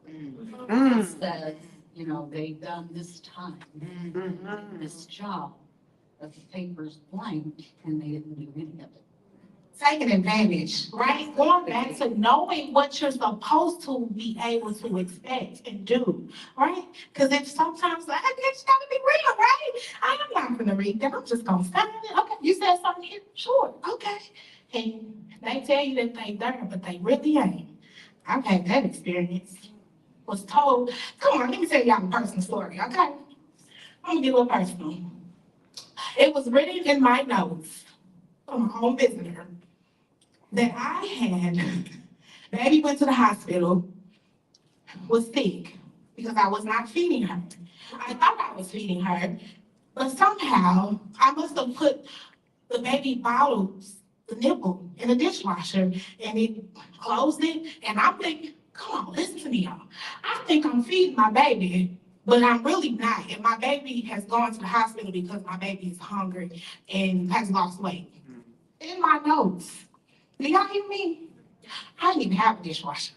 that says, they've done this time, this job, but the paper's blank and they didn't do any of it. Taking advantage, right? Going back to knowing what you're supposed to be able to expect and do, right? Because if sometimes I guess you gotta be real, right? I am not gonna read that. I'm just gonna sign it. Okay, you said something here, sure, okay. And they tell you that they there, but they really ain't. I've had that experience. Was told, come on, let me tell y'all a personal story, okay? I'm gonna get a little personal. It was written in my notes from a home visitor that I had, baby went to the hospital, was sick because I was not feeding her. I thought I was feeding her, but somehow I must have put the baby bottles, the nipple, in a dishwasher and it closed it. And I'm thinking, come on, listen to me, y'all. I think I'm feeding my baby, but I'm really not. And my baby has gone to the hospital because my baby is hungry and has lost weight. In my notes. Do y'all hear me? I didn't even have a dishwasher.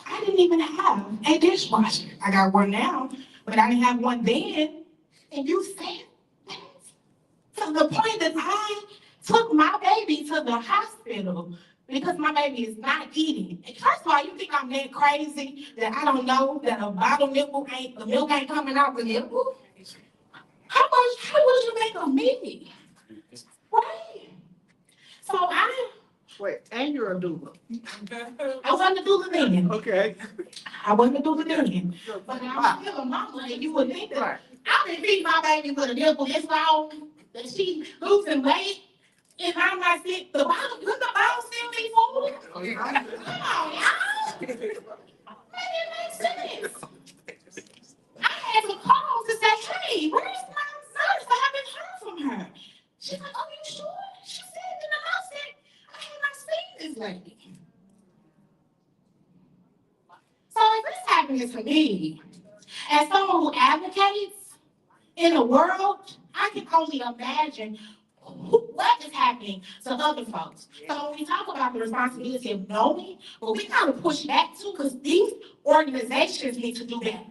I didn't even have a dishwasher. I got one now, but I didn't have one then. And you said that to the point that I took my baby to the hospital because my baby is not eating. And first of all, you think I'm that crazy that I don't know that a bottle nipple the milk ain't coming out the nipple? How would you make a me? Right? So Wait, and you're a doula. I wasn't a doula then. Okay. I wasn't a doula then. But I'm still a mama, and you would think that I've been feeding my baby with a nipple this long that she losing weight, and I'm not sick. The bottle, could the bottle still be full? Come on, y'all. Make it make sense. I had to call to say, hey, where's my nurse? I haven't heard from her. She's like, oh, you sure? She said in the house that I have not seen this lady. So if this happens to me, as someone who advocates in the world, I can only imagine what is happening to other folks. So when we talk about the responsibility of knowing, but we kind of push back too, because these organizations need to do better.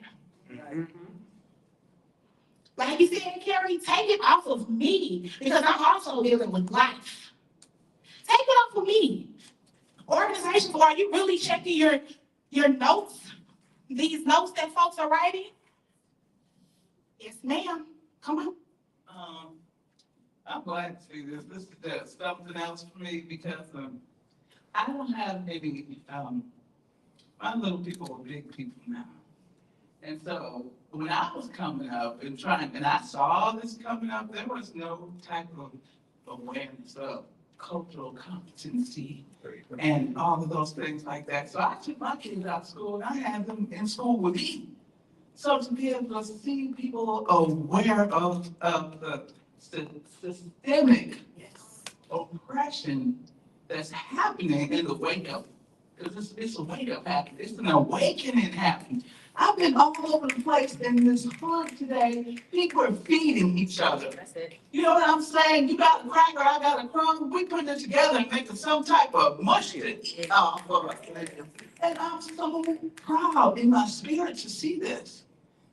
Like you said, Carrie, take it off of me, because I'm also dealing with life. Take it off of me. Organizations, are you really checking your notes? These notes that folks are writing? Yes, ma'am. Come on. I'm glad to see this. This is something else for me because I don't have maybe my little people are big people now. And so when I was coming up and I saw this coming up, there was no type of awareness of cultural competency and all of those things like that. So I took my kids out of school and I had them in school with me. So to be able to see people aware of the systemic oppression that's happening in the wake up, because it's a wake up happening, it's an awakening happening. I've been all over the place in this hood today. People are feeding each other. That's it. You know what I'm saying? You got a cracker, I got a crumb. We put it together and make some type of mush to eat off of it. And I'm so proud in my spirit to see this.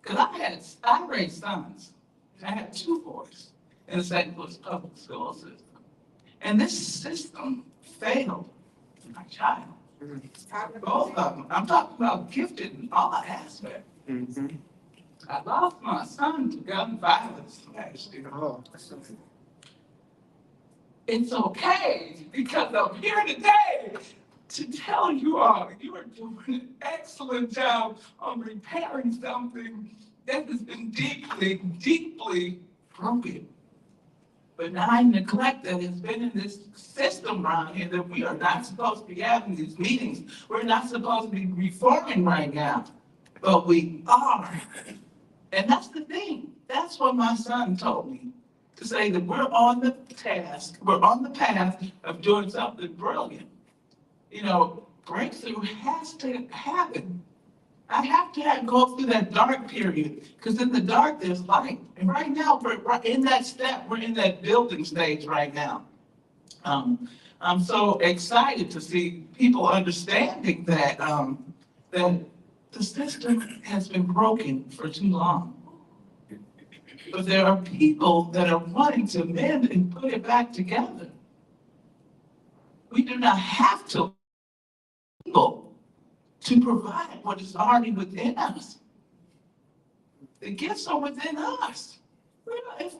Because I raised sons. I had 2 boys in the St. Louis public school system. And this system failed my child. Both of them. I'm talking about gifted in all aspects. I lost my son to gun violence last year. It's okay because I'm here today to tell you all you are doing an excellent job on repairing something that has been deeply, deeply broken. Benign neglect that has been in this system around here that we are not supposed to be having these meetings. We're not supposed to be reforming right now, but we are. And that's the thing. That's what my son told me, to say that we're on the task, we're on the path of doing something brilliant. You know, breakthrough has to happen. I have to go through that dark period, because in the dark there's light. And right now, right in that step, we're in that building stage right now. I'm so excited to see people understanding that the system has been broken for too long. But there are people that are wanting to mend and put it back together. We do not have to people to provide what is already within us. The gifts are within us. If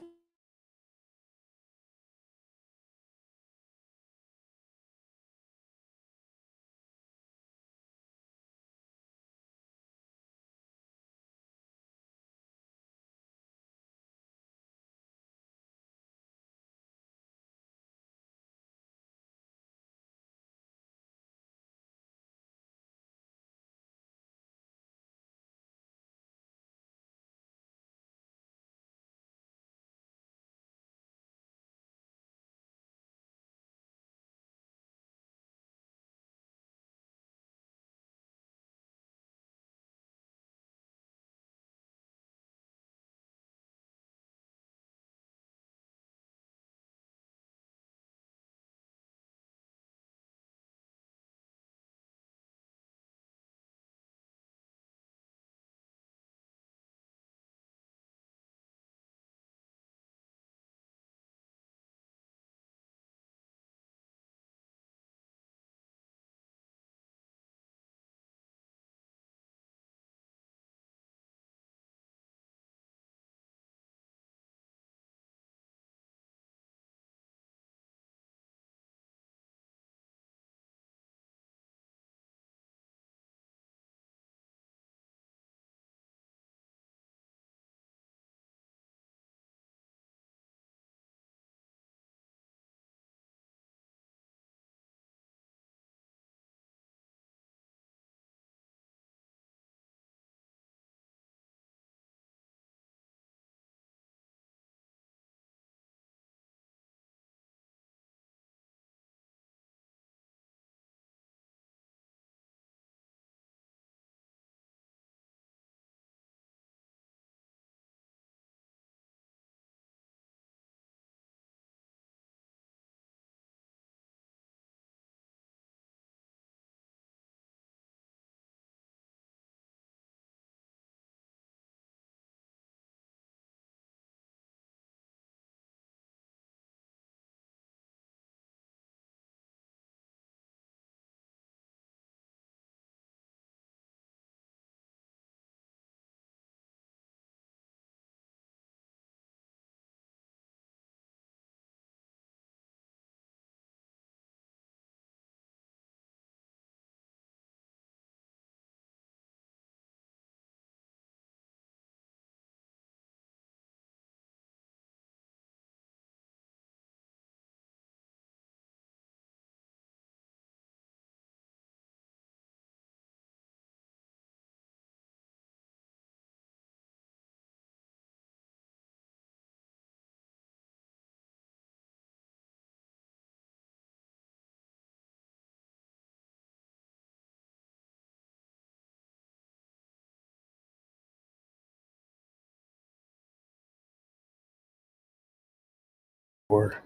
Or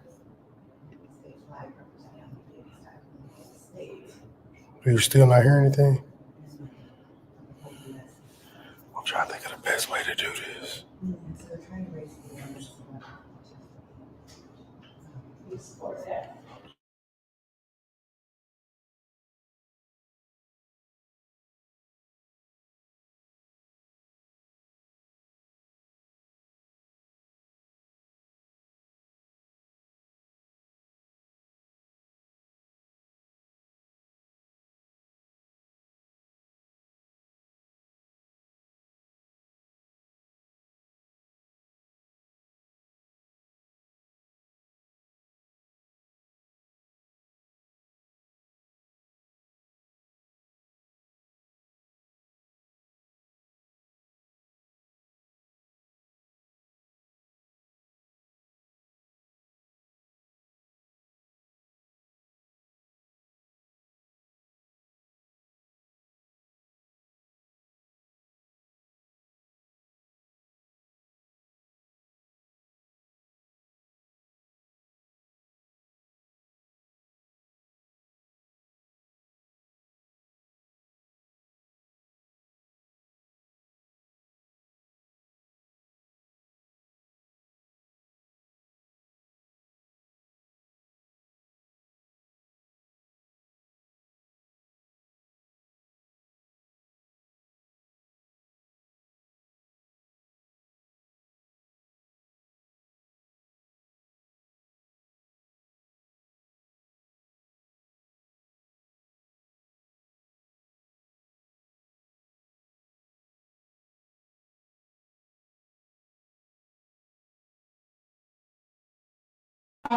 do you still not hear anything? I'm trying to think of the best way to do this.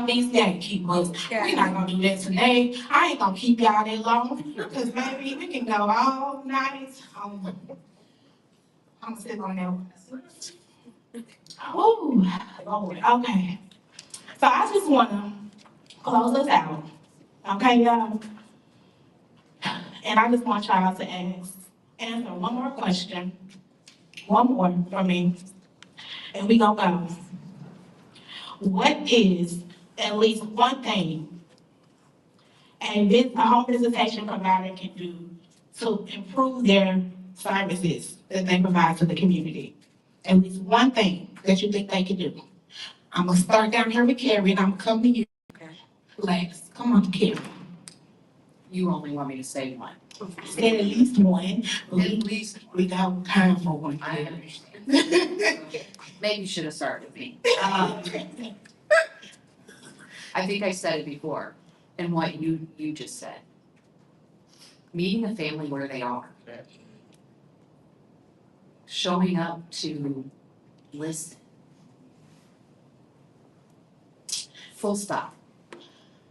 these gatekeepers. We're not gonna do that today. I ain't gonna keep y'all that long, because baby, we can go all night. I'm gonna sit on that one. Ooh, Lord, okay. So I just wanna close us out, okay, y'all? And I just want y'all to answer one more question, one more for me, and we gonna go. What is at least one thing a home visitation provider can do to improve their services that they provide to the community? At least one thing that you think they can do. I'm gonna start down here with Carrie, and I'm gonna come to you. Okay. Relax. Come on, Carrie. You only want me to say one. Say at least one. At least We got time for one. I understand. Maybe you should have started with me. I think I said it before, and what you just said. Meeting a family where they are. Showing up to listen. Full stop.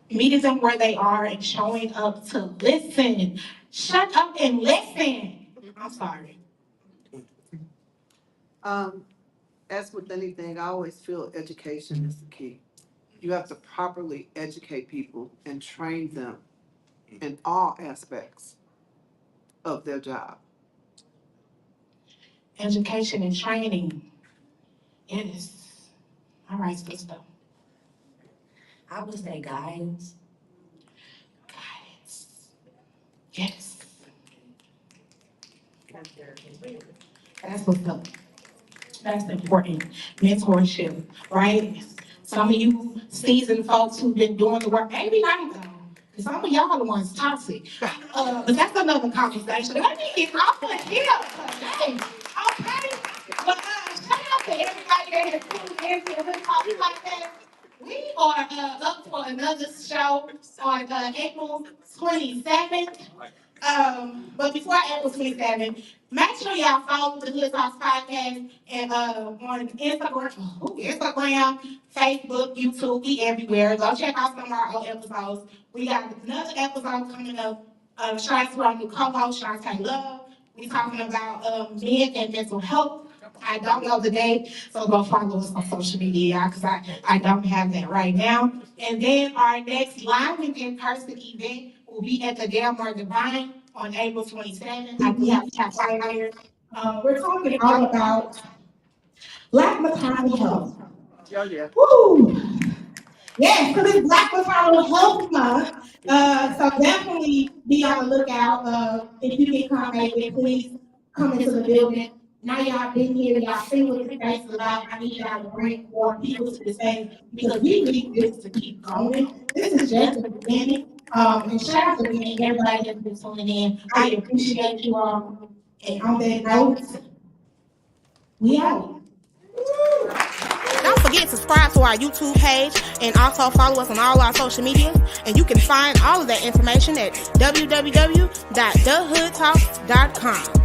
Meeting them where they are and showing up to listen. Shut up and listen. I'm sorry. As with anything, I always feel education is the key. You have to properly educate people and train them in all aspects of their job. Education and training. Yes. All right, sister. I would say guidance. Guidance. Yes. That's what's up. That's important. Mentorship, right? Some of you seasoned folks who've been doing the work, maybe not though, because some of y'all are the ones toxic. But that's another conversation. Let me get off of here today. Okay? But shout out to everybody that has tuned into the talk like that. We are up for another show on April 27th. But before April 27th, make sure y'all follow the Hood Talks podcast and on Instagram, Facebook, YouTube, we everywhere. Go check out some of our old episodes. We got another episode coming up. Shout out to our new co-host, Shantae Love. We talking about men and mental health. I don't know the date, so go follow us on social media, because I don't have that right now. And then our next live and in-person event will be at the Delmar Divine on April 27th. I do have to have fire. We're talking all about Black maternal health. Oh, yeah. Woo! Yes, because it's Black Maternal Health Month. So definitely be on the lookout. If you can come, maybe please come into the building. Now y'all been here, y'all see what the space is about. I need y'all to bring more people to the space because we need this to keep going. This is just the beginning. And shout out to everybody that's been tuning in. I appreciate you all. And on that note, we out. Don't forget to subscribe to our YouTube page and also follow us on all our social media. And you can find all of that information at www.thehoodtalks.com.